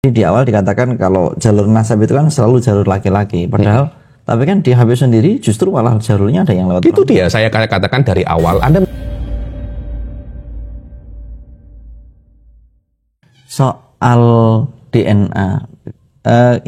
Di awal dikatakan kalau jalur nasab itu kan selalu jalur laki-laki, padahal tapi kan di Habib sendiri justru malah jalurnya ada yang lewat itu dia saya katakan dari awal. Anda soal DNA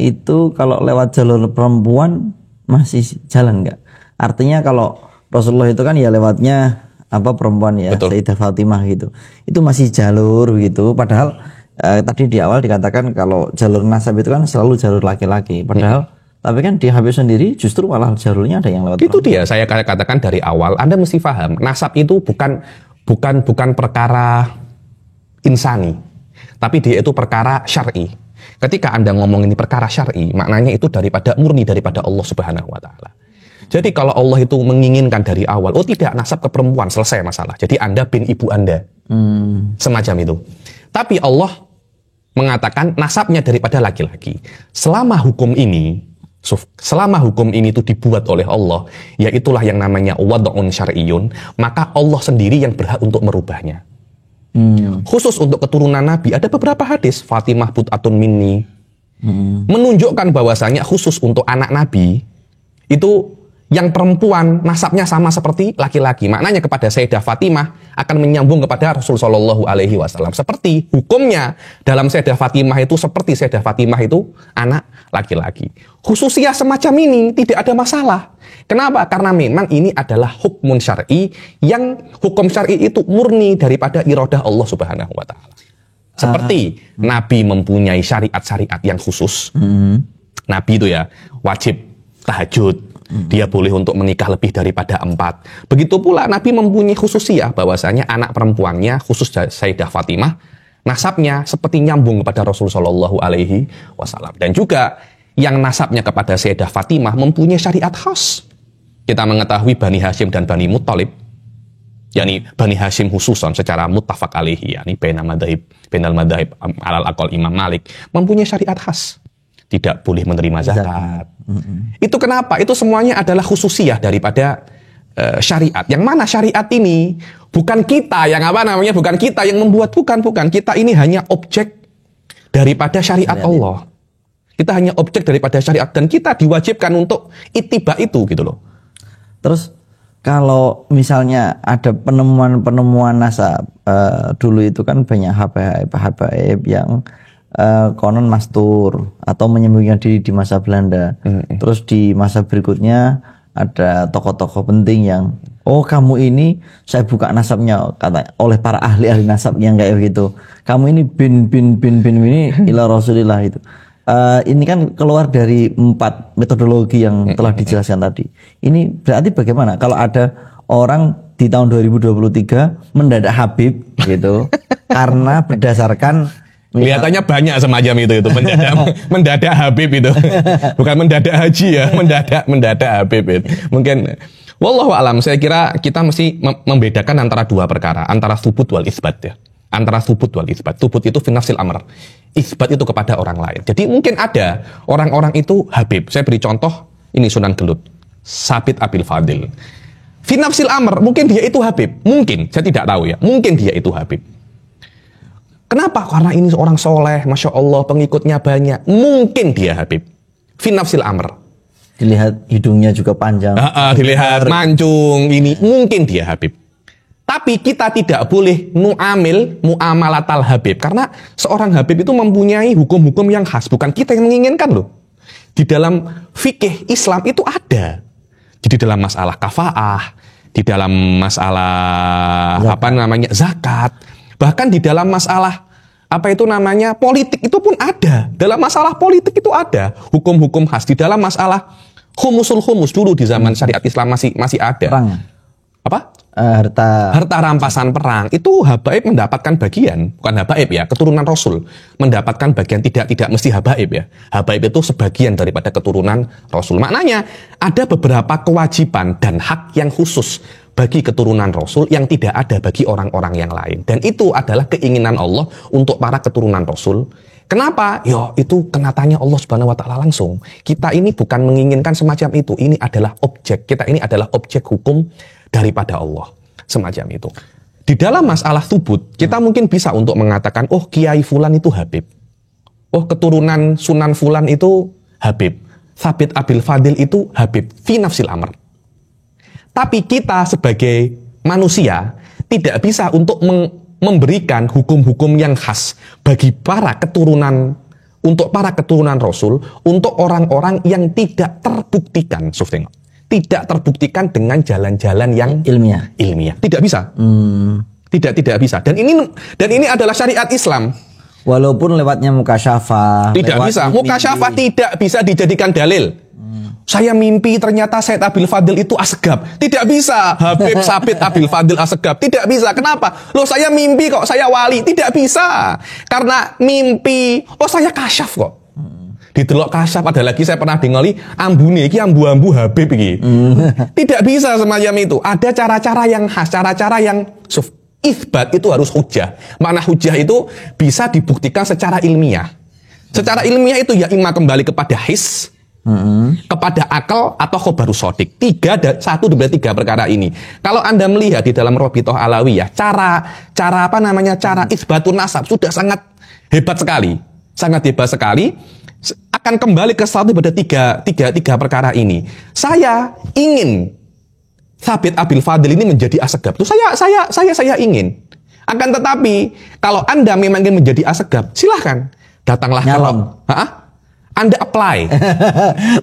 itu kalau lewat jalur perempuan masih jalan nggak? Artinya kalau Rasulullah itu kan ya lewatnya perempuan ya, Sayyidah Fatimah gitu, itu masih jalur gitu, padahal tadi di awal dikatakan kalau jalur nasab itu kan selalu jalur laki-laki, padahal tapi kan di Habib sendiri justru malah jalurnya ada yang lewat itu dia saya katakan dari awal. Anda mesti paham, nasab itu bukan perkara insani, tapi dia itu perkara syar'i. Ketika Anda ngomong ini perkara syar'i, maknanya itu murni daripada Allah Subhanahu wa taala. Jadi kalau Allah itu menginginkan dari awal, tidak nasab ke perempuan, selesai masalah. Jadi Anda bin ibu Anda. Semacam itu. Tapi Allah mengatakan nasabnya daripada laki-laki. Selama hukum ini itu dibuat oleh Allah, yaitulah yang namanya wad'un syar'iyyun, maka Allah sendiri yang berhak untuk merubahnya. Khusus untuk keturunan Nabi, ada beberapa hadis, Fatimah bud'atun minni, menunjukkan bahwasanya khusus untuk anak Nabi, itu yang perempuan nasabnya sama seperti laki-laki. Maknanya kepada Sayyidah Fatimah akan menyambung kepada Rasul Shallallahu Alaihi Wasallam. Seperti hukumnya dalam Sayyidah Fatimah itu seperti Sayyidah Fatimah itu anak laki-laki. Khususnya semacam ini tidak ada masalah. Kenapa? Karena memang ini adalah hukum syar'i, yang hukum syar'i itu murni daripada iradah Allah Subhanahu Wa Taala. Seperti Nabi mempunyai syariat-syariat yang khusus. Nabi itu ya wajib tahajud. Dia boleh untuk menikah lebih daripada 4. Begitu pula Nabi mempunyai khususiyah bahwasanya anak perempuannya, khusus Sayyidah Fatimah, nasabnya seperti nyambung kepada Rasul Shallallahu Alaihi Wasallam. Dan juga yang nasabnya kepada Sayyidah Fatimah mempunyai syariat khas. Kita mengetahui Bani Hashim dan Bani Muttalib, yakni Bani Hashim khususan secara muttafaq alaihi, yakni bainal madhahib alal aqal Imam Malik, mempunyai syariat khas. Tidak boleh menerima zakat. Itu kenapa? Itu semuanya adalah khususiyah daripada syariat. Yang mana syariat ini bukan kita yang bukan kita yang membuat, bukan. Kita ini hanya objek daripada syariat Allah. Kita hanya objek daripada syariat dan kita diwajibkan untuk ittiba itu gitu loh. Terus kalau misalnya ada penemuan nasab dulu itu kan banyak habaib yang konon mastur atau menyembunyikan diri di masa Belanda. Terus di masa berikutnya ada tokoh-tokoh penting yang kamu ini saya buka nasabnya oleh para ahli nasab yang kayak begitu. Kamu ini bin ini ila Rasulillah itu. Ini kan keluar dari 4 metodologi yang telah dijelaskan tadi. Ini berarti bagaimana kalau ada orang di tahun 2023 mendadak Habib gitu karena berdasarkan kelihatannya banyak semacam itu mendadak Habib itu. Bukan mendadak haji ya, mendadak Habib itu. Mungkin wallahu alam, saya kira kita mesti membedakan antara dua perkara, antara tsubut wal isbat ya. Antara tsubut wal isbat. Tsubut itu fi nafsil amr. Isbat itu kepada orang lain. Jadi mungkin ada orang-orang itu Habib. Saya beri contoh, ini Sunan Gelut, Sabit Abil Fadil. Fi nafsil amr, mungkin dia itu Habib. Mungkin, saya tidak tahu ya. Mungkin dia itu Habib. Kenapa? Karena ini seorang soleh, Masya Allah, pengikutnya banyak. Mungkin dia Habib. Fi nafsil amr. Dilihat hidungnya juga panjang. Dilihat mancung, ini mungkin dia Habib. Tapi kita tidak boleh muamalatal Habib. Karena seorang Habib itu mempunyai hukum-hukum yang khas. Bukan kita yang menginginkan loh. Di dalam fikih Islam itu ada. Jadi dalam masalah kafaah, di dalam masalah zakat. Bahkan di dalam masalah politik itu pun ada. Dalam masalah politik itu ada hukum-hukum khas. Di dalam masalah humus dulu di zaman syariat Islam masih ada. Perang. Harta rampasan perang itu habaib mendapatkan bagian, bukan habaib ya, keturunan Rasul mendapatkan bagian, tidak mesti habaib ya. Habaib itu sebagian daripada keturunan Rasul. Maknanya ada beberapa kewajiban dan hak yang khusus bagi keturunan Rasul yang tidak ada bagi orang-orang yang lain. Dan itu adalah keinginan Allah untuk para keturunan Rasul. Kenapa? Itu kenatanya Allah Subhanahu wa taala langsung. Kita ini bukan menginginkan semacam itu. Ini adalah objek. Kita ini adalah objek hukum daripada Allah. Semacam itu. Di dalam masalah tsubut, kita mungkin bisa untuk mengatakan, Kiai Fulan itu Habib. oh keturunan Sunan Fulan itu Habib, Thabit Abil Fadil itu Habib, fi nafsil amr. Tapi kita sebagai manusia tidak bisa untuk memberikan hukum-hukum yang khas bagi para keturunan, untuk para keturunan Rasul, untuk orang-orang yang tidak terbuktikan, tidak terbuktikan dengan jalan-jalan yang ilmiah. Tidak bisa. Tidak bisa. Dan ini adalah syariat Islam. Walaupun lewatnya mukasyafah. Tidak bisa. Mukasyafah tidak bisa dijadikan dalil. Saya mimpi ternyata Said Abil Fadil itu Asegab. Tidak bisa. Habib Sabit Abil Fadil Asegab. Tidak bisa. Kenapa? Loh saya mimpi kok, saya wali. Tidak bisa. Karena mimpi, oh saya kasyaf kok. Didelok kasyaf, ada lagi saya pernah dengali ambune iki ambu-ambu Habib iki. Tidak bisa semacam itu. Ada cara-cara yang khas, cara-cara yang itsbat itu harus hujjah. Mana hujjah itu bisa dibuktikan secara ilmiah. Secara ilmiah itu ya imma kembali kepada his, kepada akal atau khobarus shadiq. Satu dari tiga perkara ini. Kalau Anda melihat di dalam Rabithah Alawiyah, cara itsbatun nasab sudah sangat hebat sekali. Sangat hebat sekali. Akan kembali ke satu pada tiga perkara ini. Saya ingin Thabit Abil Fadil ini menjadi Asegab. Itu saya ingin. Akan tetapi kalau Anda memang ingin menjadi Asegab, silahkan datanglah Nyalon. Anda apply.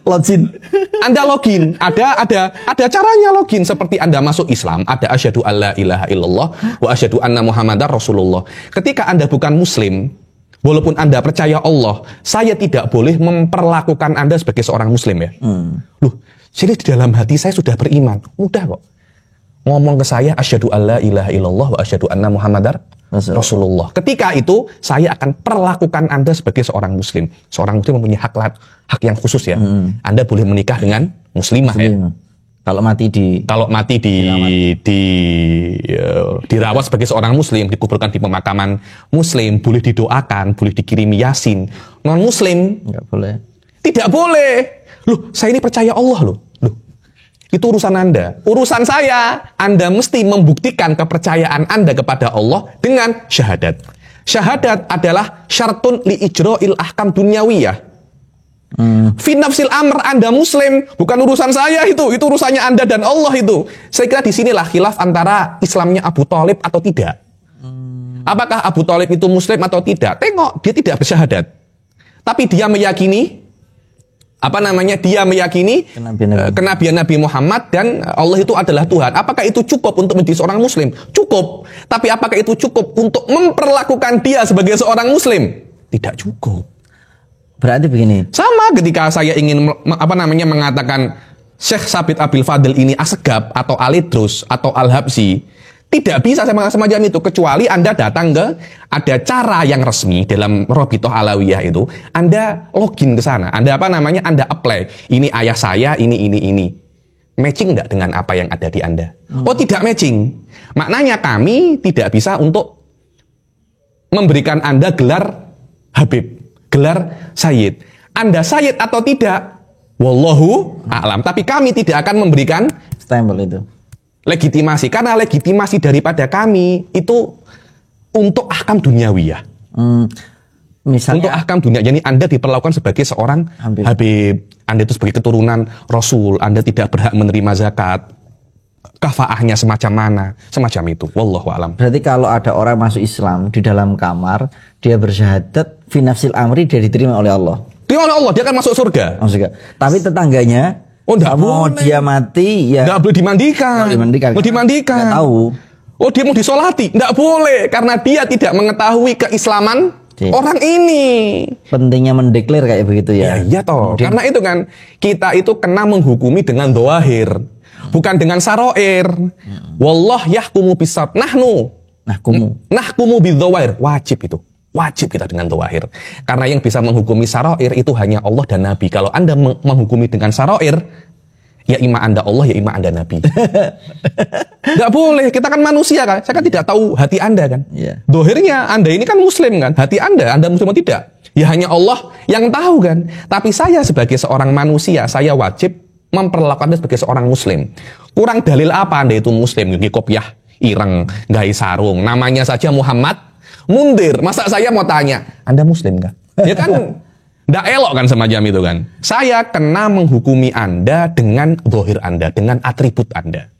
Login. Anda login. Ada caranya login, seperti Anda masuk Islam, ada asyhadu alla ilaha illallah wa asyhadu anna muhammadar rasulullah. Ketika Anda bukan muslim, walaupun Anda percaya Allah, saya tidak boleh memperlakukan Anda sebagai seorang muslim ya. Loh, jadi di dalam hati saya sudah beriman. Mudah kok. Ngomong ke saya asyhadu alla ilaha illallah wa asyhadu anna muhammadar Rasulullah. Ketika itu saya akan perlakukan Anda sebagai seorang muslim. Seorang muslim mempunyai hak yang khusus ya. Anda boleh menikah dengan muslimah ya. Kalau mati dirawat sebagai seorang muslim, dikuburkan di pemakaman muslim, boleh didoakan, boleh dikirimi yasin. Non muslim enggak boleh. Tidak boleh. Loh, saya ini percaya Allah loh. Itu urusan Anda. Urusan saya, Anda mesti membuktikan kepercayaan Anda kepada Allah dengan syahadat. Syahadat adalah syartun li ijra'il ahkam dunyawiyah. Fi nafsil amr, Anda muslim, bukan urusan saya itu urusannya Anda dan Allah itu. Saya kira di sinilah khilaf antara Islamnya Abu Thalib atau tidak. Apakah Abu Thalib itu muslim atau tidak? Tengok, dia tidak bersyahadat. Tapi dia meyakini dia meyakini kenabian Nabi Muhammad dan Allah itu adalah Tuhan. Apakah itu cukup untuk menjadi seorang muslim? Cukup. Tapi apakah itu cukup untuk memperlakukan dia sebagai seorang muslim? Tidak cukup. Berarti begini. Sama ketika saya ingin mengatakan Syekh Thabit Abil Fadil ini Asegab atau Alidrus atau Al-Habsyi, tidak bisa semacam itu, kecuali Anda datang ke, ada cara yang resmi dalam Rabithah Alawiyah itu, Anda login ke sana, Anda Anda apply, ini ayah saya, ini. Matching enggak dengan apa yang ada di Anda? Oh tidak matching. Maknanya kami tidak bisa untuk memberikan Anda gelar Habib, gelar Sayyid. Anda Sayyid atau tidak, wallahu a'lam. Tapi kami tidak akan memberikan stempel itu. Legitimasi, karena legitimasi daripada kami itu untuk ahkam duniawiyah. Misalnya untuk ahkam dunia, jadi Anda diperlakukan sebagai seorang Habib, Anda itu sebagai keturunan Rasul, Anda tidak berhak menerima zakat, kafaahnya semacam mana, semacam itu. Wallahu a'lam. Berarti kalau ada orang masuk Islam di dalam kamar, dia bersyahadat fi nafsil amri, dia diterima oleh Allah. Diterima oleh Allah, dia akan masuk surga. Tapi tetangganya, mau dia mati ya nggak boleh dimandikan. Mau dimandikan. Nggak tahu. Oh dia mau disolati, nggak boleh karena dia tidak mengetahui keislaman orang ini. Pentingnya mendeklar kayak begitu ya. Iya toh. Karena itu kan kita itu kena menghukumi dengan doahir, bukan dengan saroir. Wallah yahkumu bisab. Nahkumu bidzawahir. Wajib itu. Wajib kita dengan doahir. Karena yang bisa menghukumi saroir itu hanya Allah dan Nabi. Kalau Anda menghukumi dengan saroir, ya ima Anda Allah, ya ima Anda Nabi. Nggak boleh, kita kan manusia kan. Saya kan tidak tahu hati Anda kan. Dohirnya Anda ini kan muslim kan. Hati Anda muslim atau tidak? Ya hanya Allah yang tahu kan. Tapi saya sebagai seorang manusia, saya wajib memperlakukan Anda sebagai seorang muslim. Kurang dalil apa Anda itu muslim? Gigi kopiah, ireng, gai sarung. Namanya saja Muhammad Mundir. Masa saya mau tanya, Anda muslim nggak? Ya kan, ndak elok kan semacam itu kan. Saya kena menghukumi Anda dengan zahir Anda, dengan atribut Anda.